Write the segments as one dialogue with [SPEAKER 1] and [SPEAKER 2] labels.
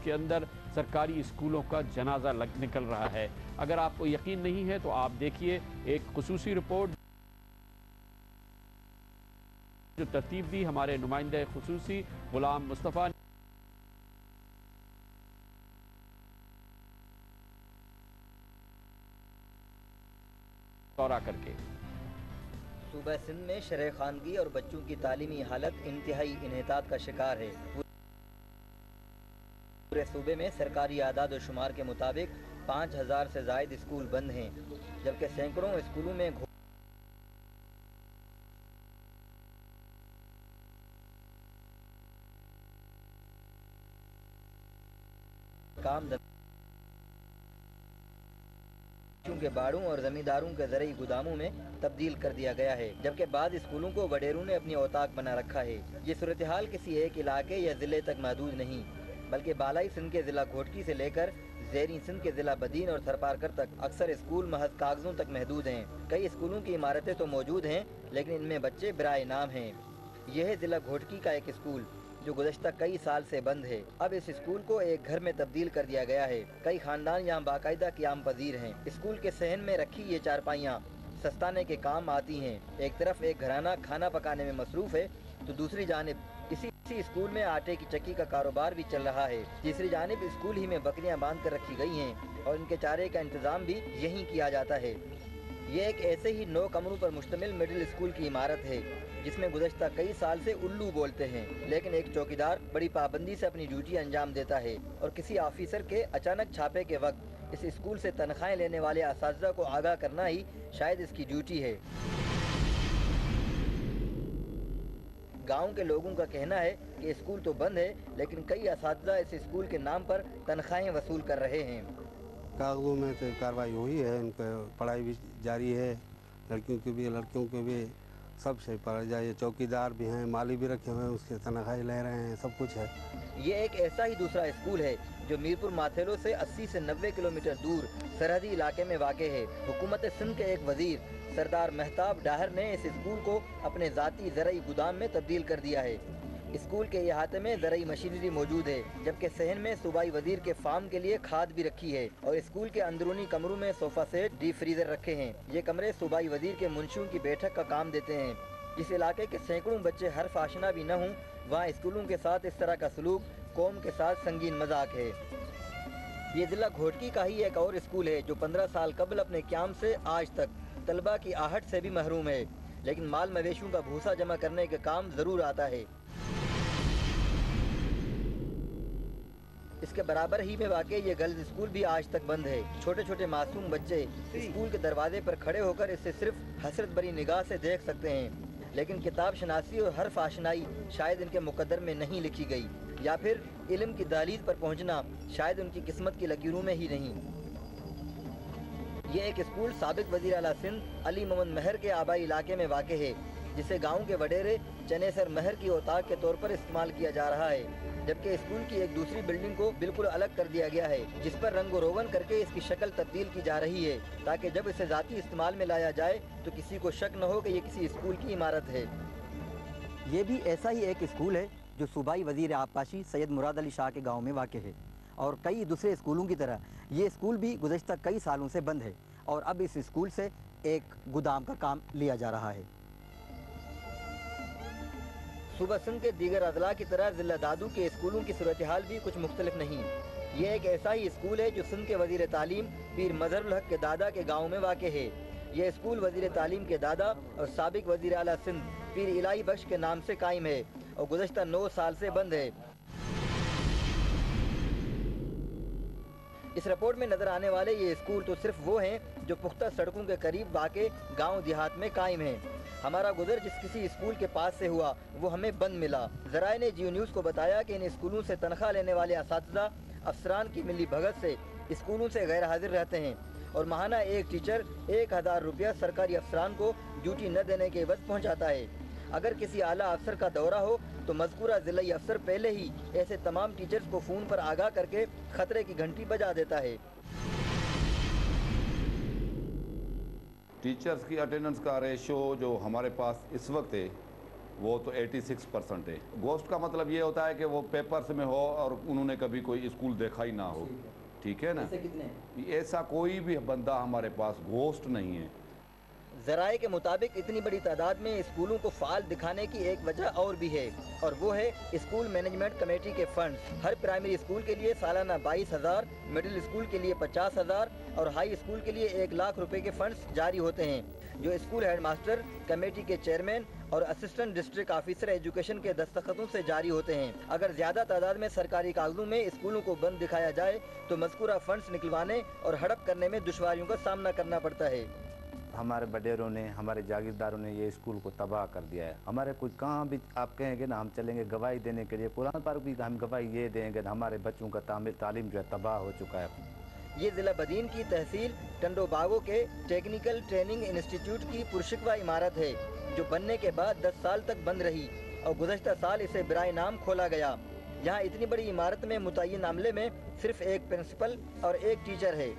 [SPEAKER 1] के अंदर सरकारी स्कूलों का जनाजा निकल रहा है। अगर आपको यकीन नहीं है तो आप देखिए एक खुसूसी रिपोर्ट जो तरतीब दी हमारे नुमाइंदे खुसूसी गुलाम मुस्तफ़ा दौरा करके।
[SPEAKER 2] सूबा सिंध में शरह खानगी और बच्चों की तालीमी हालत इंतहाई इन्हितात का शिकार है। पूरे सूबे में सरकारी आदाद और शुमार के मुताबिक 5000 से ज़ायद स्कूल बंद हैं, जबकि सैकड़ों स्कूलों में काम के बाड़ों और जमींदारों के ज़रई गोदामों में तब्दील कर दिया गया है, जबकि बाद स्कूलों को वडेरों ने अपनी औताक बना रखा है। ये सूरत हाल किसी एक इलाके या ज़िले तक महदूद नहीं, बल्कि बालाई सिंध के ज़िला घोटकी से लेकर ज़ेरी सिंध के ज़िला बदीन और थरपारकर तक अक्सर स्कूल महज कागज़ों तक महदूद हैं। कई स्कूलों की इमारतें तो मौजूद हैं, लेकिन इनमें बच्चे बिराए नाम हैं। यह है ज़िला घोटकी का एक स्कूल जो गुज़श्ता कई साल से बंद है। अब इस स्कूल को एक घर में तब्दील कर दिया गया है। कई खानदान यहाँ बाकायदा क़याम पजीर हैं। स्कूल के सहन में रखी ये चारपाइयाँ सस्ताने के काम आती हैं। एक तरफ एक घराना खाना पकाने में मसरूफ़ है, तो दूसरी जानिब इसी स्कूल में आटे की चक्की का कारोबार भी चल रहा है। तीसरी जानिब स्कूल ही में बकरियां बांध कर रखी गई हैं और इनके चारे का इंतज़ाम भी यहीं किया जाता है। ये एक ऐसे ही 9 कमरों पर मुश्तमिल मिडिल स्कूल की इमारत है, जिसमें गुज़श्ता कई साल से उल्लू बोलते हैं, लेकिन एक चौकीदार बड़ी पाबंदी से अपनी ड्यूटी अंजाम देता है और किसी ऑफिसर के अचानक छापे के वक्त इस स्कूल से तनख्वाहें लेने वाले असातिज़ा को आगाह करना ही शायद इसकी ड्यूटी है। गांव के लोगों का कहना है कि स्कूल तो बंद है, लेकिन कई असातिज़ा इस स्कूल के नाम पर तनख्वाहें वसूल कर रहे हैं।
[SPEAKER 3] कागजों में तो कार्रवाई हुई है, उनका पढ़ाई भी जारी है, लड़कियों की भी लड़कियों के भी सब से पढ़ा जाए। चौकीदार भी हैं, माली भी रखे हुए हैं, उसके तनख्वाही ले रहे हैं, सब कुछ है।
[SPEAKER 2] ये एक ऐसा ही दूसरा स्कूल है जो मीरपुर माथेलो से 80 से 90 किलोमीटर दूर सरहदी इलाके में वाक़ है। हुकूमत सिंध के एक वजीर सरदार महताब डाहर ने इस स्कूल को अपने ज़ाती ज़रई गोदाम में तब्दील कर दिया है। स्कूल के अहाते में ज़रई मशीनरी मौजूद है, जबकि सहन में सूबाई वजीर के फार्म के लिए खाद भी रखी है और स्कूल के अंदरूनी कमरों में सोफ़ा सेट, डीप फ्रीज़र रखे हैं। ये कमरे सूबाई वजीर के मुंशियों की बैठक का काम देते हैं। जिस इलाके के सैकड़ों बच्चे हर्फ आशना भी न हों, वहाँ स्कूलों के साथ इस तरह का सलूक कौम के साथ संगीन मजाक है। ये ज़िला घोटकी का ही एक और स्कूल है जो 15 साल कबल अपने क़याम से आज तक तलबा की आहट से भी महरूम है, लेकिन माल मवेशियों का भूसा जमा करने के काम ज़रूर आता है। इसके बराबर ही में वाक़ई ये गर्ल्स स्कूल भी आज तक बंद है। छोटे छोटे मासूम बच्चे स्कूल के दरवाजे पर खड़े होकर इसे सिर्फ हसरत भरी निगाह से देख सकते हैं, लेकिन किताब शनासी और हर्फ आशनाई शायद इनके मुकद्दर में नहीं लिखी गई, या फिर इल्म की दहलीज पर पहुंचना शायद उनकी किस्मत की लकीरों में ही नहीं। ये एक स्कूल साबिक वज़ीर आला सिंध अली मोहम्मद महर के आबाई इलाके में वाक़ है, जिसे गाँव के वडेरे चनेसर महर की औताक के तौर पर इस्तेमाल किया जा रहा है, जबकि स्कूल की एक दूसरी बिल्डिंग को बिल्कुल अलग कर दिया गया है, जिस पर रंगो रोगन करके इसकी शक्ल तब्दील की जा रही है, ताकि जब इसे ज़ाती इस्तेमाल में लाया जाए तो किसी को शक न हो कि ये किसी स्कूल की इमारत है। ये भी ऐसा ही एक स्कूल है जो सूबाई वज़ीर आबपाशी सैयद मुराद अली शाह के गाँव में वाक़ है, और कई दूसरे स्कूलों की तरह ये स्कूल भी गुज़श्ता कई सालों से बंद है और अब इस स्कूल से एक गोदाम का काम लिया जा रहा है। सूबा सिंध के दीगर अजला की तरह ज़िला दादू के स्कूलों की सूरत हाल भी कुछ मुख्तलिफ नहीं। ये एक ऐसा ही स्कूल है जो सिंध के वज़ीर तालीम पीर मजहरुल हक के दादा के गाँव में वाक़ है। यह स्कूल वज़ीर तालीम के दादा और साबिक वज़ीर आला सिंध पीर इलाही बख्श के नाम से कायम है और गुज़श्ता 9 साल से बंद है। इस रिपोर्ट में नजर आने वाले ये स्कूल तो सिर्फ वो हैं जो पुख्ता सड़कों के करीब वाक़े गांव देहात में कायम हैं। हमारा गुजर जिस किसी स्कूल के पास से हुआ वो हमें बंद मिला। ज़राए ने जियो न्यूज़ को बताया कि इन स्कूलों से तनख्वाह लेने वाले असातिज़ा अफसरान की मिली भगत से स्कूलों से गैर हाजिर रहते हैं और माहाना एक टीचर 1000 रुपया सरकारी अफसरान को ड्यूटी न देने के वक्त पहुँचाता है। अगर किसी आला अफसर का दौरा हो तो मज़कूरा ज़िलाई अफसर पहले ही ऐसे तमाम टीचर्स को फ़ोन पर आगाह करके ख़तरे की घंटी बजा देता है।
[SPEAKER 4] टीचर्स की अटेंडेंस का रेशो जो हमारे पास इस वक्त है वो तो 86% है। घोस्ट का मतलब ये होता है कि वो पेपर्स में हो और उन्होंने कभी कोई स्कूल देखा ही ना हो, ठीक है ना। ऐसा कोई भी बंदा हमारे पास घोस्ट नहीं है।
[SPEAKER 2] ज़राए के मुताबिक इतनी बड़ी तादाद में स्कूलों को फाल दिखाने की एक वजह और भी है, और वो है स्कूल मैनेजमेंट कमेटी के फंड्स। हर प्राइमरी स्कूल के लिए सालाना 22,000, मिडिल स्कूल के लिए 50,000 और हाई स्कूल के लिए 1 लाख रुपए के फंड्स जारी होते हैं, जो स्कूल हेडमास्टर, कमेटी के चेयरमैन और असिस्टेंट डिस्ट्रिक्ट ऑफिसर एजुकेशन के दस्तखतों से जारी होते हैं। अगर ज़्यादा तादाद में सरकारी कागजों में स्कूलों को बंद दिखाया जाए तो मज़कूरा फंड्स निकलवाने और हड़प करने में दुश्वारियों का सामना करना पड़ता है।
[SPEAKER 5] हमारे बडेरों ने, हमारे जागीरदारों ने ये स्कूल को तबाह कर दिया है। हमारे कुछ कहाँ भी आप कहेंगे ना, हम चलेंगे गवाही देने के लिए, कुरान पाक भी हम गवाही ये देंगे, हमारे बच्चों का तालीम जो है तबाह हो चुका है।
[SPEAKER 2] ये ज़िला बदीन की तहसील टंडो बागो के टेक्निकल ट्रेनिंग इंस्टीट्यूट की पुरशिकवा इमारत है, जो बनने के बाद 10 साल तक बंद रही और गुज़श्ता साल इसे बिराए नाम खोला गया। यहाँ इतनी बड़ी इमारत में मुतय्यन मामले में सिर्फ एक प्रिंसिपल और एक टीचर है।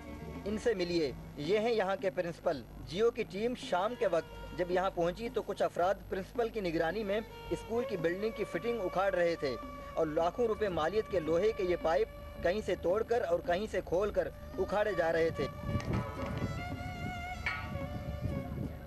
[SPEAKER 2] इनसे मिलिए, ये हैं यहाँ के प्रिंसिपल। जियो की टीम शाम के वक्त जब यहाँ पहुँची तो कुछ अफराद प्रिंसिपल की निगरानी में स्कूल की बिल्डिंग की फिटिंग उखाड़ रहे थे और लाखों रुपए मालियत के लोहे के ये पाइप कहीं से तोड़कर और कहीं से खोलकर उखाड़े जा रहे थे।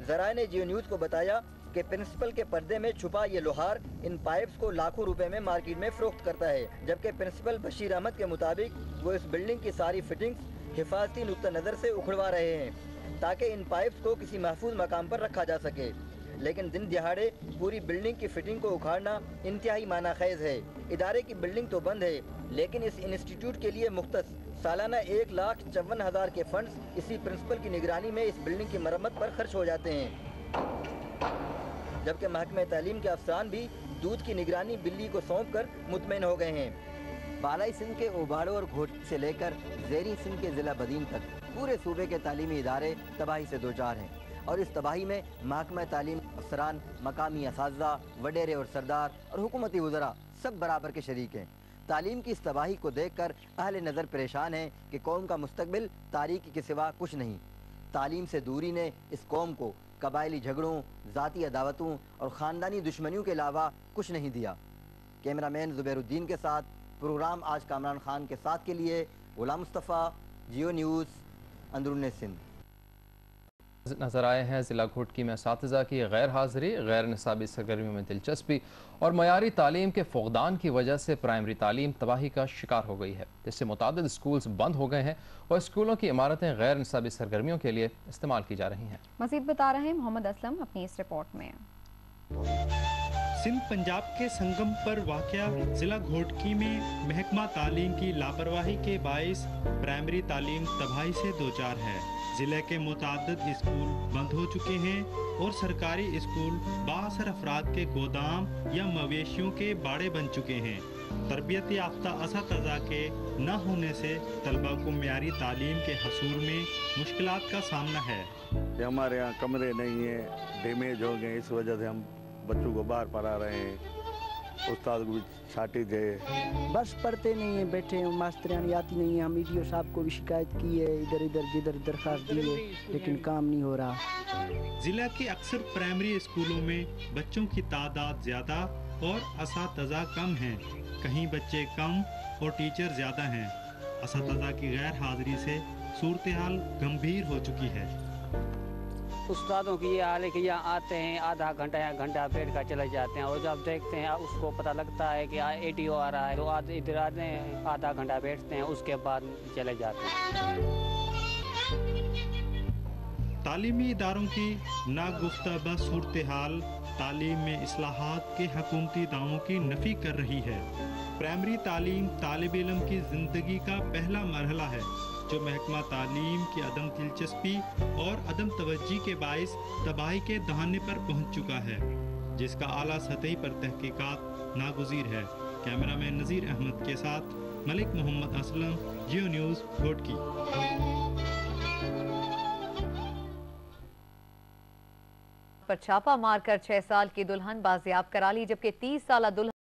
[SPEAKER 2] ज़राए ने जियो न्यूज़ को बताया कि प्रिंसिपल के पर्दे में छुपा ये लोहार इन पाइप्स को लाखों रुपए में मार्केट में फरोख्त करता है, जबकि प्रिंसिपल बशीर अहमद के मुताबिक वो इस बिल्डिंग की सारी फिटिंग्स हिफाजती नुक्ता नज़र से उखड़वा रहे हैं ताकि इन पाइप्स को किसी महफूज मकाम पर रखा जा सके। लेकिन दिन दिहाड़े पूरी बिल्डिंग की फिटिंग को उखाड़ना इंतहाई मानाखेज है। इदारे की बिल्डिंग तो बंद है, लेकिन इस इंस्टीट्यूट के लिए मुख्तस सालाना 1,54,000 के फंड्स इसी प्रिंसिपल की निगरानी में इस बिल्डिंग की मरम्मत पर खर्च हो जाते हैं। जबकि महकमे तालीम के अफसरान भी दूध की निगरानी बिल्ली को सौंप कर मुतमईन हो गए हैं। बालाई सिंध के ओबाड़ो और घोटी से लेकर ज़ेरी सिंध के ज़िला बदीन तक पूरे सूबे के तालीमी इदारे तबाही से दोचार हैं, और इस तबाही में महकमा तालीम अफसरान, मकामी असातिज़ा, वडेरे और सरदार और हुकूमती वज़रा सब बराबर के शरीक हैं। तालीम की इस तबाही को देखकर अहले नज़र परेशान हैं कि कौम का मुस्तकबिल तारीकी के सिवा कुछ नहीं। तालीम से दूरी ने इस कौम को कबायली झगड़ों, ज़ाती अदावतों और ख़ानदानी दुश्मनियों के अलावा कुछ नहीं दिया। कैमरामैन ज़ुबैरुद्दीन के साथ प्रोग्राम आज कामरान खान के साथ के लिए गुलाम मुस्तफ़ा, जियो न्यूज़, अंदरूनी सिंध।
[SPEAKER 6] नजर आए हैं ज़िला घोटकी में असातिज़ा की गैर हाज़िरी, गैर निसाबी सरगर्मियों में दिलचस्पी और मयारी तालीम के फुक़दान की वजह से प्राइमरी तालीम तबाही का शिकार हो गई है, जिससे मुतादिद स्कूल्स बंद हो गए हैं और स्कूलों की इमारतें गैर निसाबी सरगर्मियों के लिए इस्तेमाल की जा रही हैं।
[SPEAKER 7] मज़ीद बता रहे हैं मोहम्मद असलम अपनी इस रिपोर्ट में।
[SPEAKER 8] सिंध पंजाब के संगम पर वाक़या जिला घोटकी में महकमा तालीम की लापरवाही के बाइस प्राइमरी तालीम तबाही से दोचार है। जिले के मुताद्दिद स्कूल बंद हो चुके हैं और सरकारी स्कूल बासर अफराद के गोदाम या मवेशियों के बाड़े बन चुके हैं। तरबियत याफ्ता असातिज़ा के न होने से तलबा को मियारी तालीम के हसूल में मुश्किलात का सामना है।
[SPEAKER 9] हमारे यहाँ कमरे नहीं है, डैमेज हो गए, इस वजह से हम बच्चों को बाहर पढ़ा रहे हैं। उस्ताद को भी छाटिज है,
[SPEAKER 10] बस पढ़ते नहीं है, बैठे हैं, मास्टरानी आती नहीं है। हम ईडीओ साहब को भी शिकायत की है, इधर जिधर दरखास्त दी है, लेकिन काम नहीं हो रहा।
[SPEAKER 8] जिला के अक्सर प्राइमरी स्कूलों में बच्चों की तादाद ज़्यादा और असातिज़ा कम हैं। कहीं बच्चे कम और टीचर ज़्यादा हैं। असातिज़ा की गैर हाजिरी से सूरत हाल गंभीर हो चुकी है।
[SPEAKER 11] उस्तादों की ये हाल है कि यहाँ आते हैं, आधा घंटा या घंटा बैठ कर चले जाते हैं, और जब देखते हैं उसको पता लगता है कि एटीओ आ रहा है तो इधर आते हैं, आधा घंटा बैठते हैं, उसके बाद चले जाते हैं।
[SPEAKER 8] तालीमी इदारों की नागुफ्ता सूरत हाल तालीम में इस्लाहात के हुकूमती दावों की नफी कर रही है। प्राइमरी तालीम तालिब इल्म की ज़िंदगी का पहला मरहला है, जो महकमा तालीम की अदम दिलचस्पी और अदम तवज्जी के बाइस तबाही के दहाने पर पहुंच चुका है, जिसका आला सतही पर तहकीकात नागुज़ीर है। कैमरामैन नज़ीर अहमद के साथ मलिक मोहम्मद असलम, जियो न्यूज़ घोटकी।
[SPEAKER 12] पर छापा मारकर 6 साल की दुल्हन बाजियाब करा ली, जबकि 30 साल दुल्हन